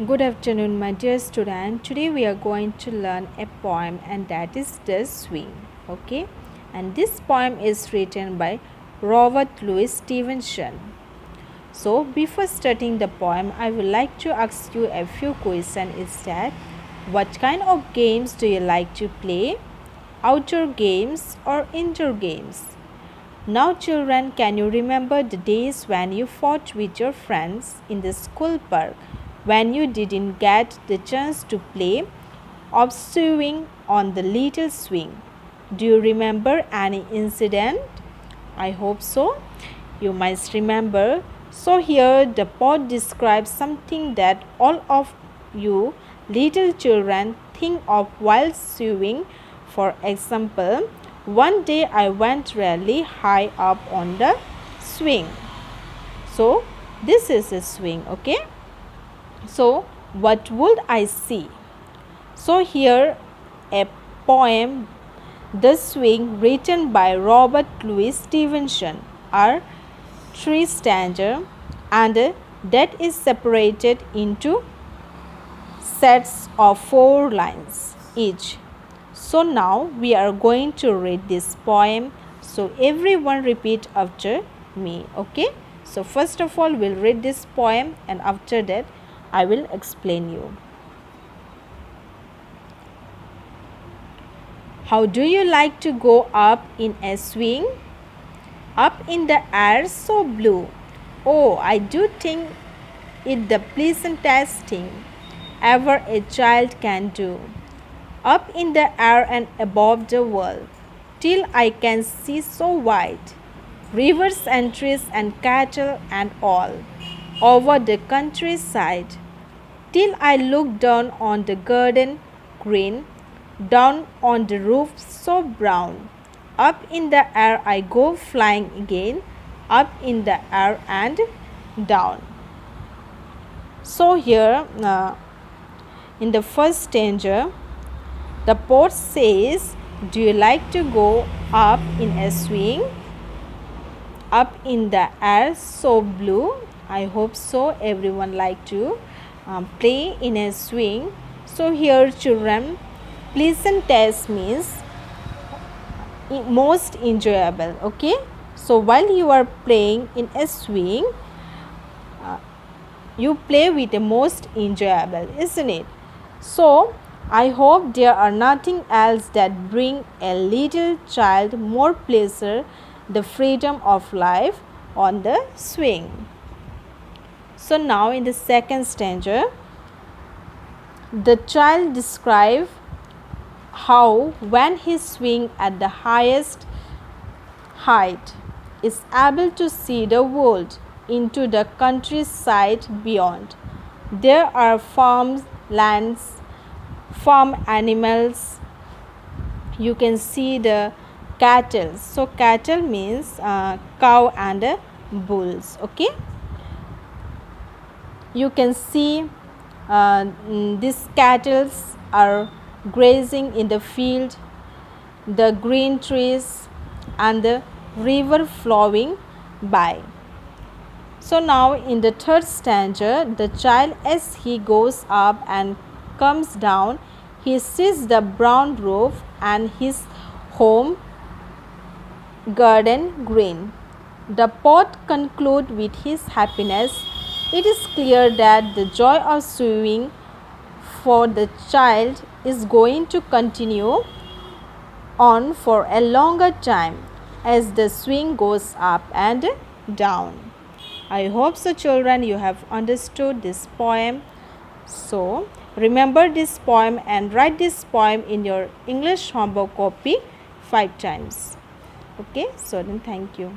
Good afternoon, my dear student. Today we are going to learn a poem, and that is The Swing. Okay, and this poem is written by Robert Louis Stevenson. So before starting the poem, I would like to ask you a few questions. Is that what kind of games do you like to play? Outdoor games or indoor games? Now children, can you remember the days when you fought with your friends in the school park, when you didn't get the chance to play of swing on the little swing? Do you remember any incident? I hope so. You must remember. So here the poet describes something that all of you little children think of while swing. For example, one day I went really high up on the swing. So this is a swing, okay? So what would I see? So here a poem, The Swing, written by Robert Louis Stevenson, are 3 stanzas, and that is separated into sets of 4 lines each. So now we are going to read this poem. So everyone repeat after me, okay? So first of all we'll read this poem, and after that I will explain you. How do you like to go up in a swing? Up in the air so blue. Oh, I do think it the pleasantest thing ever a child can do. Up in the air and above the world, till I can see so wide, rivers and trees and cattle and all, over the countryside, till I look down on the garden green, down on the roof so brown. Up in the air I go flying again, up in the air and down. So here in the first stanza, the poet says, do you like to go up in a swing? Up in the air so blue. I hope so. Everyone like to play in a swing. So here children, pleasant test means most enjoyable, okay? So while you are playing in a swing, you play with the most enjoyable, isn't it? So I hope there are nothing else that bring a little child more pleasure, the freedom of life on the swing. So now in the second stanza, the child describes how when he swing at the highest height is able to see the world into the countryside beyond. There are farms, lands, farm animals. You can see the cattle. So cattle means cow and bulls, okay? You can see these cattle are grazing in the field, the green trees and the river flowing by. So now in the third stanza, the child as he goes up and comes down, he sees the brown roof and his home garden green. The poet concludes with his happiness. It is clear that the joy of swimming for the child is going to continue on for a longer time as the swing goes up and down. I hope so children you have understood this poem. So remember this poem and write this poem in your English homework copy 5 times. Okay, so then thank you.